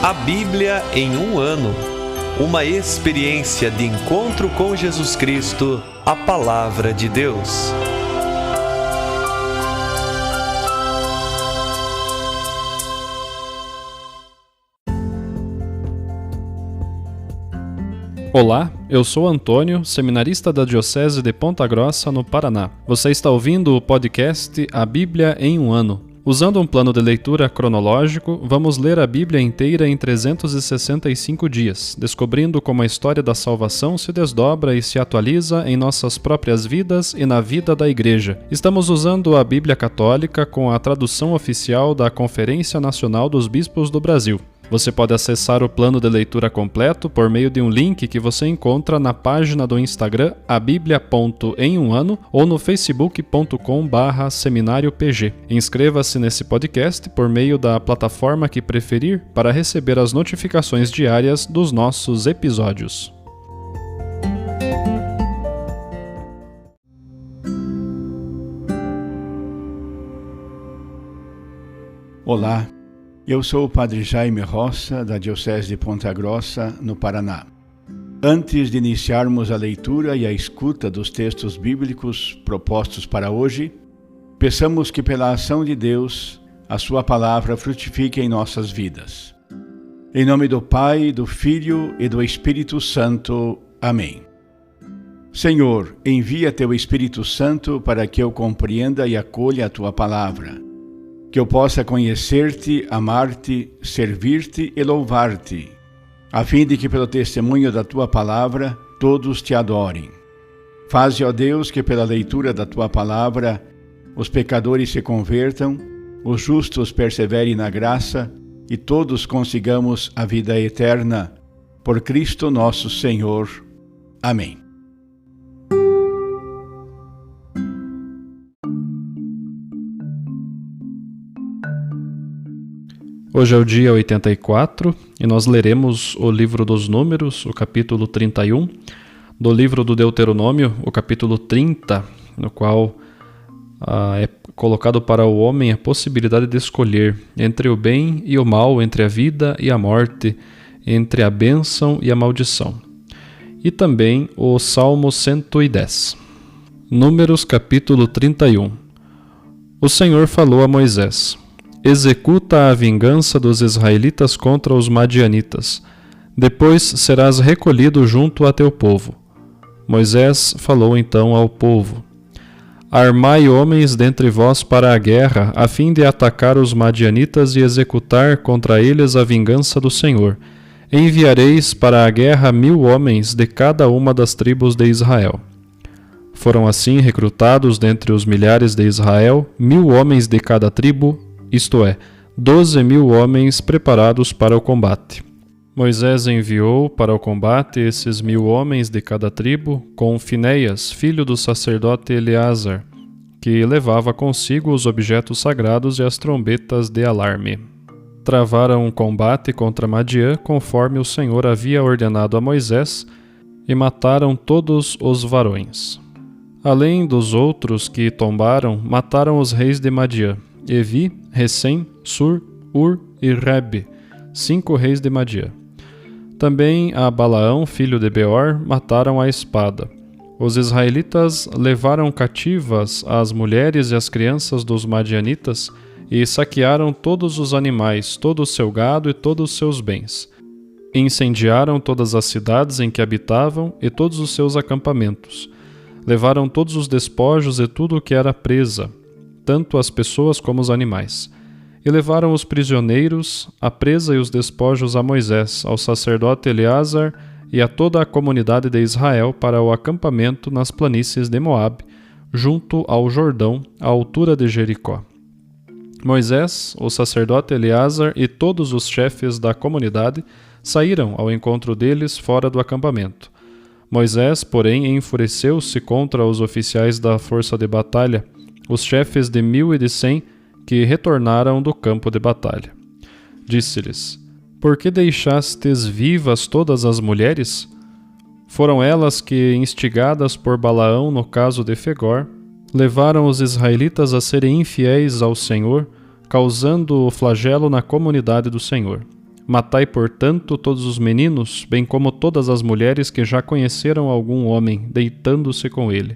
A Bíblia em um ano. Uma experiência de encontro com Jesus Cristo, a Palavra de Deus. Olá, eu sou Antônio, seminarista da Diocese de Ponta Grossa, no Paraná. Você está ouvindo o podcast A Bíblia em um ano. Usando um plano de leitura cronológico, vamos ler a Bíblia inteira em 365 dias, descobrindo como a história da salvação se desdobra e se atualiza em nossas próprias vidas e na vida da Igreja. Estamos usando a Bíblia Católica com a tradução oficial da Conferência Nacional dos Bispos do Brasil. Você pode acessar o plano de leitura completo por meio de um link que você encontra na página do Instagram abiblia.emumano ou no facebook.com/seminariopg. Inscreva-se nesse podcast por meio da plataforma que preferir para receber as notificações diárias dos nossos episódios. Olá, eu sou o Padre Jaime Roça, da Diocese de Ponta Grossa, no Paraná. Antes de iniciarmos a leitura e a escuta dos textos bíblicos propostos para hoje, peçamos que pela ação de Deus, a sua palavra frutifique em nossas vidas. Em nome do Pai, do Filho e do Espírito Santo. Amém. Senhor, envia teu Espírito Santo para que eu compreenda e acolha a tua palavra, que eu possa conhecer-te, amar-te, servir-te e louvar-te, a fim de que pelo testemunho da tua palavra todos te adorem. Faze, ó Deus, que pela leitura da tua palavra os pecadores se convertam, os justos perseverem na graça e todos consigamos a vida eterna. Por Cristo nosso Senhor. Amém. Hoje é o dia 84 e nós leremos o livro dos Números, o capítulo 31, do livro do Deuteronômio, o capítulo 30, no qual é colocado para o homem a possibilidade de escolher entre o bem e o mal, entre a vida e a morte, entre a bênção e a maldição. E também o Salmo 110. Números capítulo 31. O Senhor falou a Moisés: executa a vingança dos israelitas contra os madianitas. Depois serás recolhido junto a teu povo. Moisés falou então ao povo: armai homens dentre vós para a guerra, a fim de atacar os madianitas e executar contra eles a vingança do Senhor. Enviareis para a guerra 1000 homens de cada uma das tribos de Israel. Foram assim recrutados dentre os milhares de Israel 1000 homens de cada tribo, isto é, 12.000 homens preparados para o combate. Moisés enviou para o combate esses 1000 homens de cada tribo, com Finéias, filho do sacerdote Eleazar, que levava consigo os objetos sagrados e as trombetas de alarme. Travaram um combate contra Madiã, conforme o Senhor havia ordenado a Moisés, e mataram todos os varões. Além dos outros que tombaram, mataram os reis de Madiã: Evi, Recém, Sur, Ur e Rebe, 5 reis de Madiã. Também a Balaão, filho de Beor, mataram à espada. Os israelitas levaram cativas as mulheres e as crianças dos madianitas e saquearam todos os animais, todo o seu gado e todos os seus bens. Incendiaram todas as cidades em que habitavam e todos os seus acampamentos. Levaram todos os despojos e tudo o que era presa, tanto as pessoas como os animais. E levaram os prisioneiros, a presa e os despojos a Moisés, ao sacerdote Eleazar e a toda a comunidade de Israel para o acampamento nas planícies de Moabe, junto ao Jordão, à altura de Jericó. Moisés, o sacerdote Eleazar e todos os chefes da comunidade saíram ao encontro deles fora do acampamento. Moisés, porém, enfureceu-se contra os oficiais da força de batalha, os chefes de 1000 e de 100 que retornaram do campo de batalha. Disse-lhes: por que deixastes vivas todas as mulheres? Foram elas que, instigadas por Balaão no caso de Fegor, levaram os israelitas a serem infiéis ao Senhor, causando o flagelo na comunidade do Senhor. Matai, portanto, todos os meninos, bem como todas as mulheres que já conheceram algum homem, deitando-se com ele.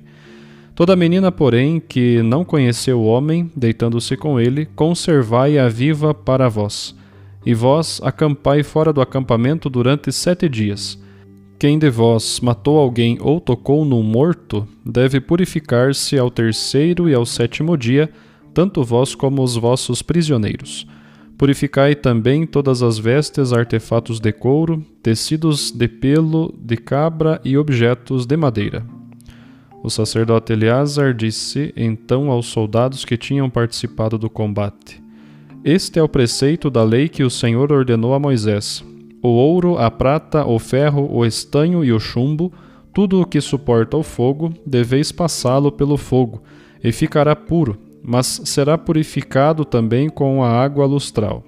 Toda menina, porém, que não conheceu o homem, deitando-se com ele, conservai-a viva para vós. E vós acampai fora do acampamento durante 7 dias. Quem de vós matou alguém ou tocou num morto, deve purificar-se ao 3º e ao 7º dia, tanto vós como os vossos prisioneiros. Purificai também todas as vestes, artefatos de couro, tecidos de pelo de cabra e objetos de madeira. O sacerdote Eleazar disse então aos soldados que tinham participado do combate: Este é o preceito da lei que o Senhor ordenou a Moisés. O ouro, a prata, o ferro, o estanho e o chumbo, tudo o que suporta o fogo, deveis passá-lo pelo fogo, e ficará puro, mas será purificado também com a água lustral.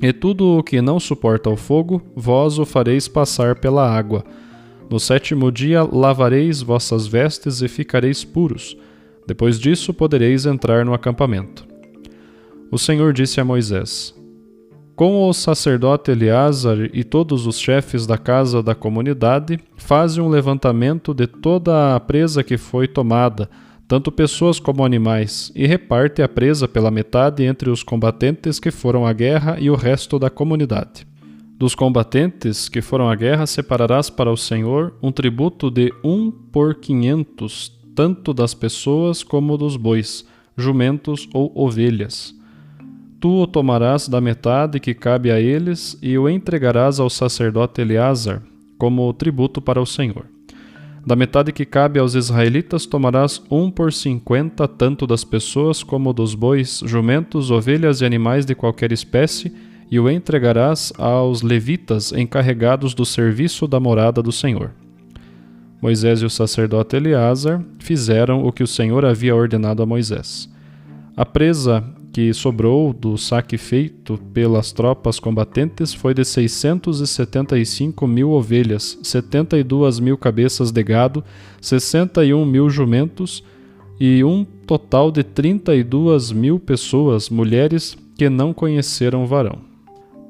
E tudo o que não suporta o fogo, vós o fareis passar pela água. No 7º dia lavareis vossas vestes e ficareis puros. Depois disso podereis entrar no acampamento. O Senhor disse a Moisés: Com o sacerdote Eleazar e todos os chefes da casa da comunidade, faze um levantamento de toda a presa que foi tomada, tanto pessoas como animais, e reparte a presa pela metade entre os combatentes que foram à guerra e o resto da comunidade. Dos combatentes que foram à guerra separarás para o Senhor um tributo de 1 por 500, tanto das pessoas como dos bois, jumentos ou ovelhas. Tu o tomarás da metade que cabe a eles e o entregarás ao sacerdote Eleazar, como tributo para o Senhor. Da metade que cabe aos israelitas tomarás 1 por 50, tanto das pessoas como dos bois, jumentos, ovelhas e animais de qualquer espécie, e o entregarás aos levitas encarregados do serviço da morada do Senhor. Moisés e o sacerdote Eleazar fizeram o que o Senhor havia ordenado a Moisés. A presa que sobrou do saque feito pelas tropas combatentes foi de 675.000 ovelhas, 72.000 cabeças de gado, 61.000 jumentos e um total de 32.000 pessoas, mulheres, que não conheceram varão.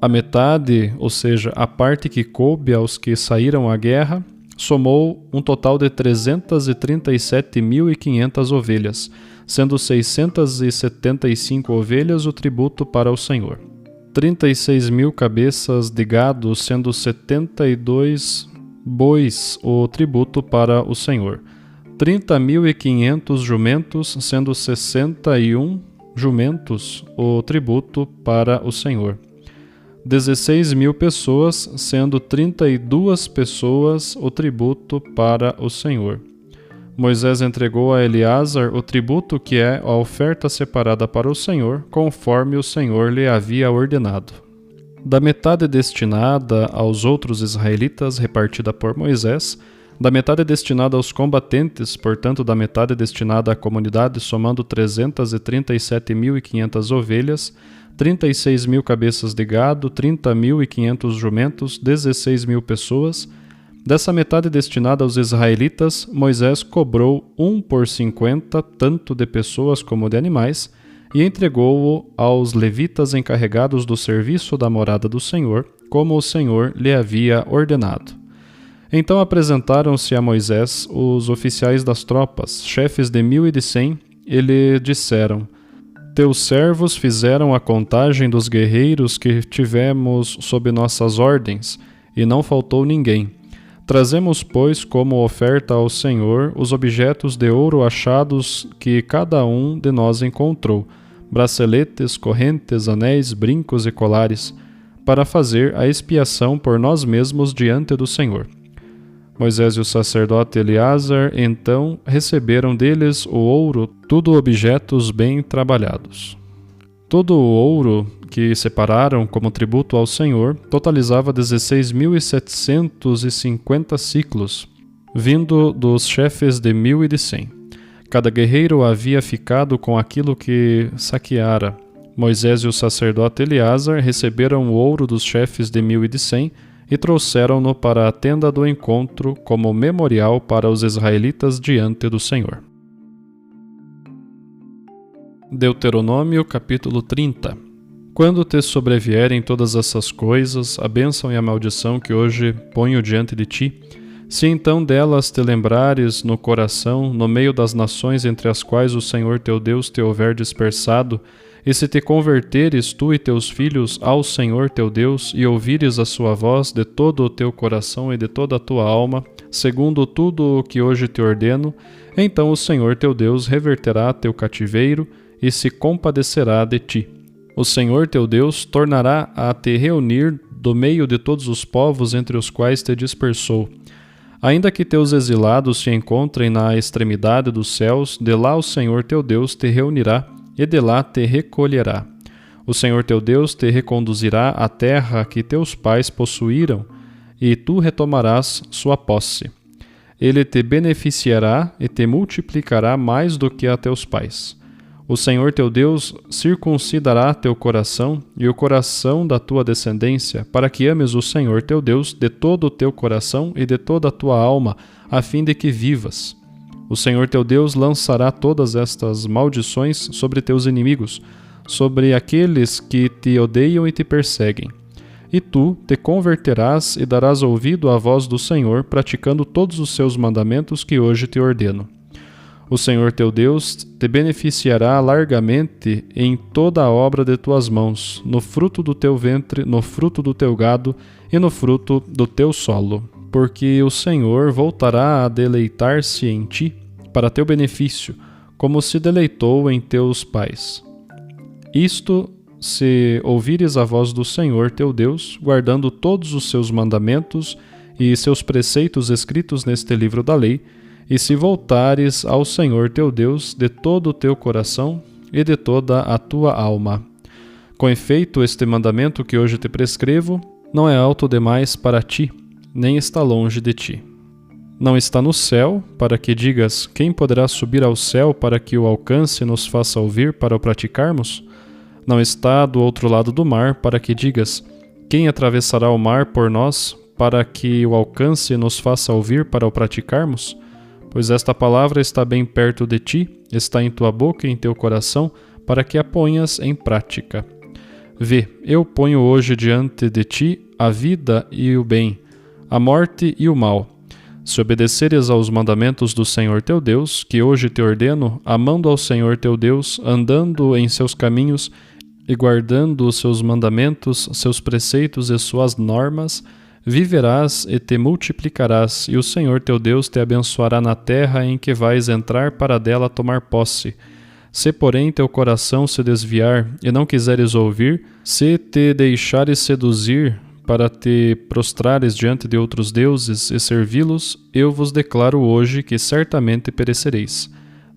A metade, ou seja, a parte que coube aos que saíram à guerra, somou um total de 337.500 ovelhas, sendo 675 ovelhas o tributo para o Senhor. 36.000 cabeças de gado, sendo 72 bois o tributo para o Senhor. 30.500 jumentos, sendo 61 jumentos o tributo para o Senhor. 16.000 pessoas, sendo 32 pessoas o tributo para o Senhor. Moisés entregou a Eleazar o tributo que é a oferta separada para o Senhor, conforme o Senhor lhe havia ordenado. Da metade destinada aos outros israelitas, repartida por Moisés, da metade destinada aos combatentes, portanto da metade destinada à comunidade, somando 337.500 ovelhas, 36.000 cabeças de gado, 30.500 jumentos, 16.000 pessoas. Dessa metade destinada aos israelitas, Moisés cobrou 1 por 50, tanto de pessoas como de animais, e entregou-o aos levitas encarregados do serviço da morada do Senhor, como o Senhor lhe havia ordenado. Então apresentaram-se a Moisés os oficiais das tropas, chefes de 1.000 e de 100, e lhe disseram: Teus servos fizeram a contagem dos guerreiros que tivemos sob nossas ordens, e não faltou ninguém. Trazemos, pois, como oferta ao Senhor os objetos de ouro achados que cada um de nós encontrou, braceletes, correntes, anéis, brincos e colares, para fazer a expiação por nós mesmos diante do Senhor. Moisés e o sacerdote Eleazar, então, receberam deles o ouro, tudo objetos bem trabalhados. Todo o ouro que separaram como tributo ao Senhor totalizava 16.750 siclos, vindo dos chefes de 1.000 e de 100. Cada guerreiro havia ficado com aquilo que saqueara. Moisés e o sacerdote Eleazar receberam o ouro dos chefes de 1.000 e de 100 e trouxeram-no para a tenda do encontro como memorial para os israelitas diante do Senhor. Deuteronômio capítulo 30. Quando te sobrevierem todas essas coisas, a bênção e a maldição que hoje ponho diante de ti, se então delas te lembrares no coração, no meio das nações entre as quais o Senhor teu Deus te houver dispersado, e se te converteres tu e teus filhos ao Senhor teu Deus, e ouvires a sua voz de todo o teu coração e de toda a tua alma, segundo tudo o que hoje te ordeno, então o Senhor teu Deus reverterá teu cativeiro e se compadecerá de ti. O Senhor teu Deus tornará a te reunir do meio de todos os povos entre os quais te dispersou. Ainda que teus exilados se encontrem na extremidade dos céus, de lá o Senhor teu Deus te reunirá e de lá te recolherá. O Senhor teu Deus te reconduzirá à terra que teus pais possuíram, e tu retomarás sua posse. Ele te beneficiará e te multiplicará mais do que a teus pais. O Senhor teu Deus circuncidará teu coração e o coração da tua descendência, para que ames o Senhor teu Deus de todo o teu coração e de toda a tua alma, a fim de que vivas. O Senhor teu Deus lançará todas estas maldições sobre teus inimigos, sobre aqueles que te odeiam e te perseguem. E tu te converterás e darás ouvido à voz do Senhor, praticando todos os seus mandamentos que hoje te ordeno. O Senhor teu Deus te beneficiará largamente em toda a obra de tuas mãos, no fruto do teu ventre, no fruto do teu gado e no fruto do teu solo, porque o Senhor voltará a deleitar-se em ti para teu benefício, como se deleitou em teus pais. Isto se ouvires a voz do Senhor teu Deus, guardando todos os seus mandamentos e seus preceitos escritos neste livro da lei, e se voltares ao Senhor teu Deus de todo o teu coração e de toda a tua alma. Com efeito, este mandamento que hoje te prescrevo não é alto demais para ti, nem está longe de ti. Não está no céu, para que digas, quem poderá subir ao céu para que o alcance e nos faça ouvir para o praticarmos? Não está do outro lado do mar, para que digas, quem atravessará o mar por nós, para que o alcance e nos faça ouvir para o praticarmos? Pois esta palavra está bem perto de ti, está em tua boca e em teu coração, para que a ponhas em prática. Vê, eu ponho hoje diante de ti a vida e o bem, a morte e o mal. Se obedeceres aos mandamentos do Senhor teu Deus, que hoje te ordeno, amando ao Senhor teu Deus, andando em seus caminhos e guardando os seus mandamentos, seus preceitos e suas normas, viverás e te multiplicarás, e o Senhor teu Deus te abençoará na terra em que vais entrar para dela tomar posse. Se, porém, teu coração se desviar e não quiseres ouvir, se te deixares seduzir para te prostrares diante de outros deuses e servi-los, eu vos declaro hoje que certamente perecereis.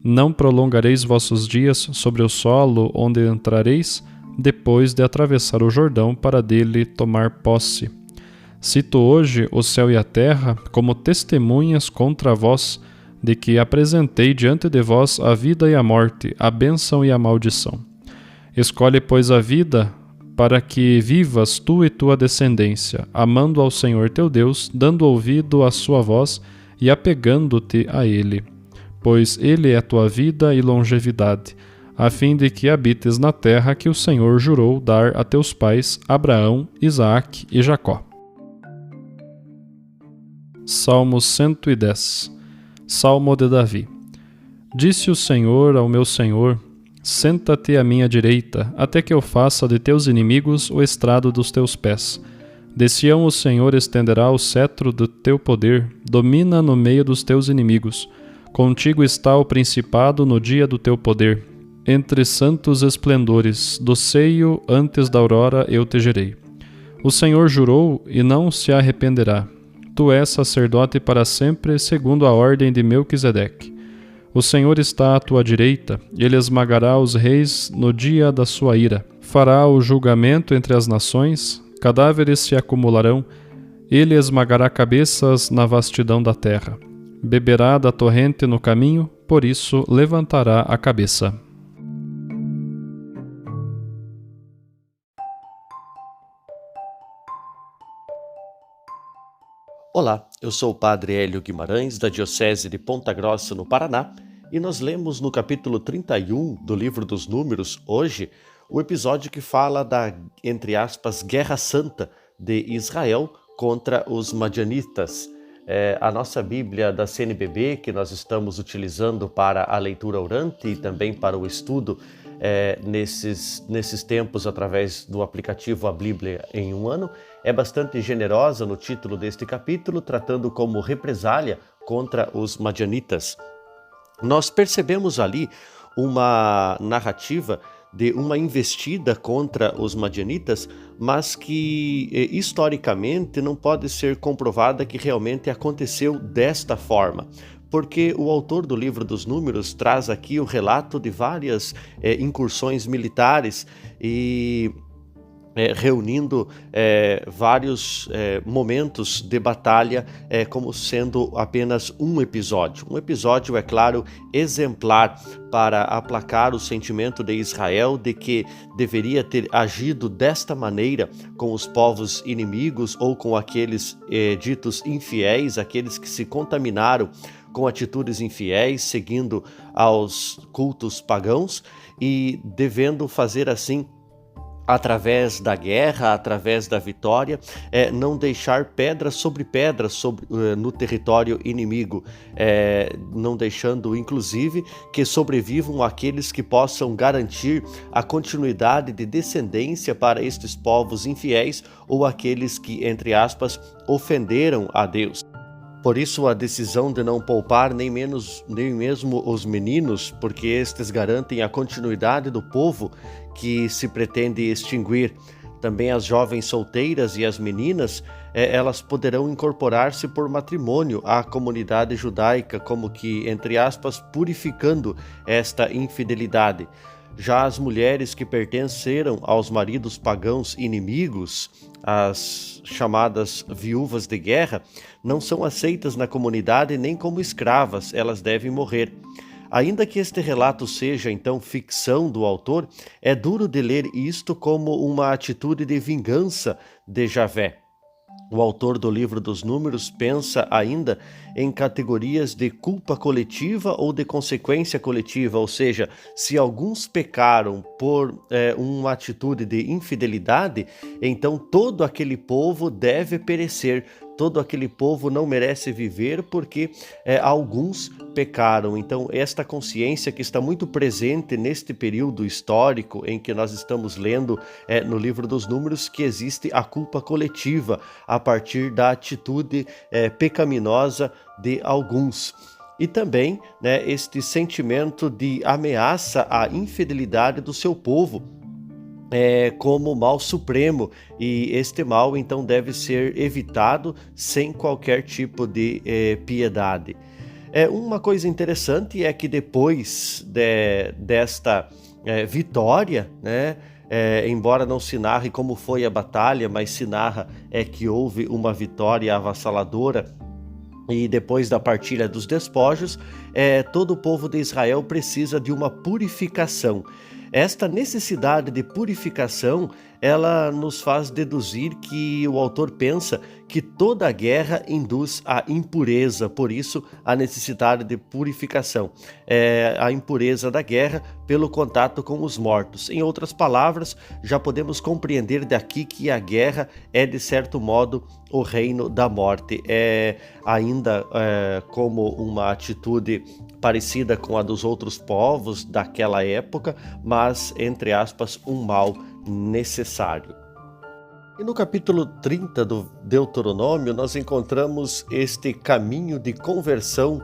Não prolongareis vossos dias sobre o solo onde entrareis, depois de atravessar o Jordão para dele tomar posse. Cito hoje o céu e a terra como testemunhas contra vós, de que apresentei diante de vós a vida e a morte, a bênção e a maldição. Escolhe, pois, a vida, para que vivas tu e tua descendência, amando ao Senhor teu Deus, dando ouvido à sua voz e apegando-te a Ele. Pois Ele é tua vida e longevidade, a fim de que habites na terra que o Senhor jurou dar a teus pais, Abraão, Isaque e Jacó. Salmo 110. Salmo de Davi. Disse o Senhor ao meu Senhor, senta-te à minha direita, até que eu faça de teus inimigos o estrado dos teus pés. De Sião o Senhor estenderá o cetro do teu poder, domina no meio dos teus inimigos. Contigo está o principado no dia do teu poder. Entre santos esplendores, do seio antes da aurora eu te gerei. O Senhor jurou e não se arrependerá. Tu és sacerdote para sempre, segundo a ordem de Melquisedeque. O Senhor está à tua direita, ele esmagará os reis no dia da sua ira. Fará o julgamento entre as nações, cadáveres se acumularão, ele esmagará cabeças na vastidão da terra. Beberá da torrente no caminho, por isso levantará a cabeça. Olá, eu sou o Padre Hélio Guimarães, da Diocese de Ponta Grossa, no Paraná, e nós lemos no capítulo 31 do Livro dos Números, hoje, o episódio que fala da, entre aspas, Guerra Santa de Israel contra os madianitas. A nossa Bíblia da CNBB, que nós estamos utilizando para a leitura orante e também para o estudo nesses tempos através do aplicativo A Bíblia em um Ano, é bastante generosa no título deste capítulo, tratando como represália contra os madianitas. Nós percebemos ali uma narrativa de uma investida contra os madianitas, mas que historicamente não pode ser comprovada que realmente aconteceu desta forma, porque o autor do livro dos Números traz aqui o relato de várias incursões militares e reunindo vários momentos de batalha como sendo apenas um episódio. Um episódio, é claro, exemplar para aplacar o sentimento de Israel de que deveria ter agido desta maneira com os povos inimigos ou com aqueles ditos infiéis, aqueles que se contaminaram com atitudes infiéis, seguindo aos cultos pagãos e devendo fazer assim através da guerra, através da vitória, não deixar pedra sobre pedra no território inimigo, não deixando inclusive que sobrevivam aqueles que possam garantir a continuidade de descendência para estes povos infiéis ou aqueles que, entre aspas, ofenderam a Deus. Por isso a decisão de não poupar nem mesmo os meninos, porque estes garantem a continuidade do povo que se pretende extinguir. Também as jovens solteiras e as meninas, elas poderão incorporar-se por matrimônio à comunidade judaica, como que, entre aspas, purificando esta infidelidade. Já as mulheres que pertenceram aos maridos pagãos inimigos, as chamadas viúvas de guerra, não são aceitas na comunidade nem como escravas, elas devem morrer. Ainda que este relato seja, então, ficção do autor, é duro de ler isto como uma atitude de vingança de Javé. O autor do livro dos Números pensa ainda em categorias de culpa coletiva ou de consequência coletiva, ou seja, se alguns pecaram por uma atitude de infidelidade, então todo aquele povo deve perecer. Todo aquele povo não merece viver porque alguns pecaram. Então, esta consciência que está muito presente neste período histórico em que nós estamos lendo no livro dos Números, que existe a culpa coletiva a partir da atitude pecaminosa de alguns. E também este sentimento de ameaça à infidelidade do seu povo, como mal supremo, e este mal então deve ser evitado sem qualquer tipo de piedade. Uma coisa interessante é que depois desta vitória, embora não se narre como foi a batalha, mas se narra que houve uma vitória avassaladora. E depois da partilha dos despojos, todo o povo de Israel precisa de uma purificação. Esta necessidade de purificação, ela nos faz deduzir que o autor pensa que toda a guerra induz à impureza, por isso a necessidade de purificação. A impureza da guerra pelo contato com os mortos. Em outras palavras, já podemos compreender daqui que a guerra é, de certo modo, o reino da morte. Ainda como uma atitude parecida com a dos outros povos daquela época, mas, entre aspas, um mal necessário. E no capítulo 30 do Deuteronômio, nós encontramos este caminho de conversão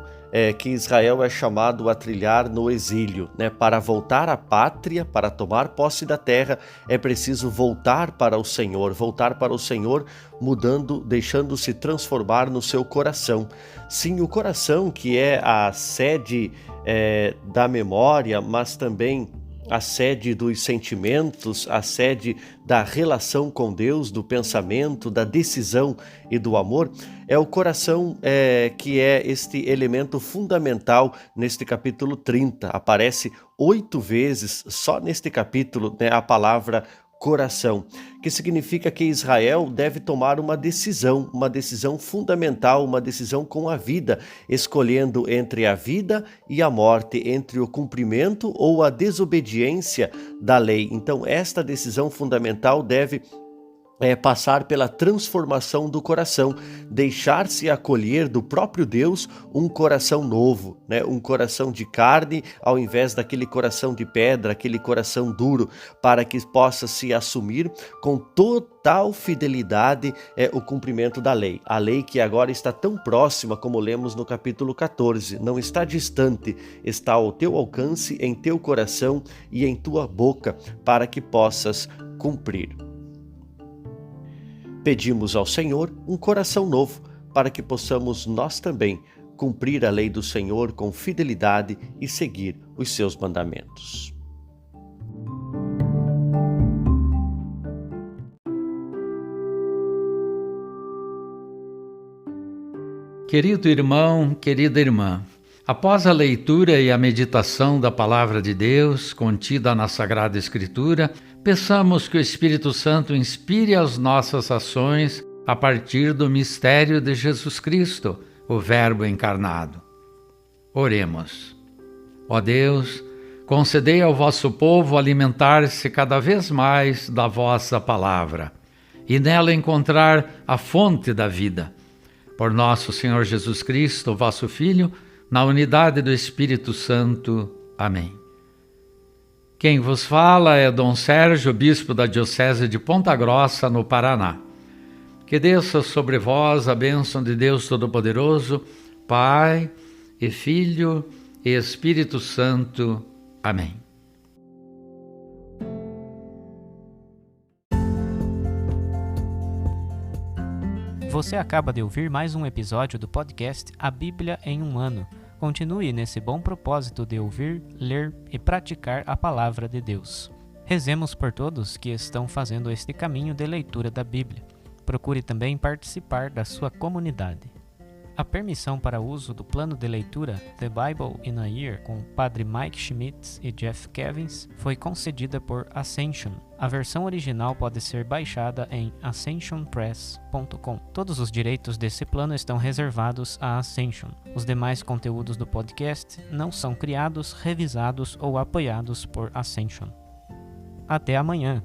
que Israel é chamado a trilhar no exílio. Para voltar à pátria, para tomar posse da terra, é preciso voltar para o Senhor, mudando, deixando-se transformar no seu coração. Sim, o coração que é a sede da memória, mas também a sede dos sentimentos, a sede da relação com Deus, do pensamento, da decisão e do amor, é o coração que é este elemento fundamental neste capítulo 30. Aparece 8 vezes só neste capítulo a palavra coração, que significa que Israel deve tomar uma decisão fundamental, uma decisão com a vida, escolhendo entre a vida e a morte, entre o cumprimento ou a desobediência da lei. Então, esta decisão fundamental deve passar pela transformação do coração, deixar-se acolher do próprio Deus um coração novo, né? Um coração de carne ao invés daquele coração de pedra, aquele coração duro, para que possa se assumir com total fidelidade o cumprimento da lei. A lei que agora está tão próxima, como lemos no capítulo 14, não está distante, está ao teu alcance, em teu coração e em tua boca, para que possas cumprir. Pedimos ao Senhor um coração novo, para que possamos nós também cumprir a lei do Senhor com fidelidade e seguir os seus mandamentos. Querido irmão, querida irmã, após a leitura e a meditação da Palavra de Deus contida na Sagrada Escritura, peçamos que o Espírito Santo inspire as nossas ações a partir do mistério de Jesus Cristo, o Verbo encarnado. Oremos. Ó Deus, concedei ao vosso povo alimentar-se cada vez mais da vossa palavra e nela encontrar a fonte da vida. Por nosso Senhor Jesus Cristo, vosso Filho, na unidade do Espírito Santo. Amém. Quem vos fala é Dom Sérgio, bispo da Diocese de Ponta Grossa, no Paraná. Que desça sobre vós a bênção de Deus Todo-Poderoso, Pai e Filho e Espírito Santo. Amém. Você acaba de ouvir mais um episódio do podcast A Bíblia em um Ano. Continue nesse bom propósito de ouvir, ler e praticar a Palavra de Deus. Rezemos por todos que estão fazendo este caminho de leitura da Bíblia. Procure também participar da sua comunidade. A permissão para uso do plano de leitura The Bible in a Year com o Padre Mike Schmitz e Jeff Kevins foi concedida por Ascension. A versão original pode ser baixada em ascensionpress.com. Todos os direitos desse plano estão reservados à Ascension. Os demais conteúdos do podcast não são criados, revisados ou apoiados por Ascension. Até amanhã!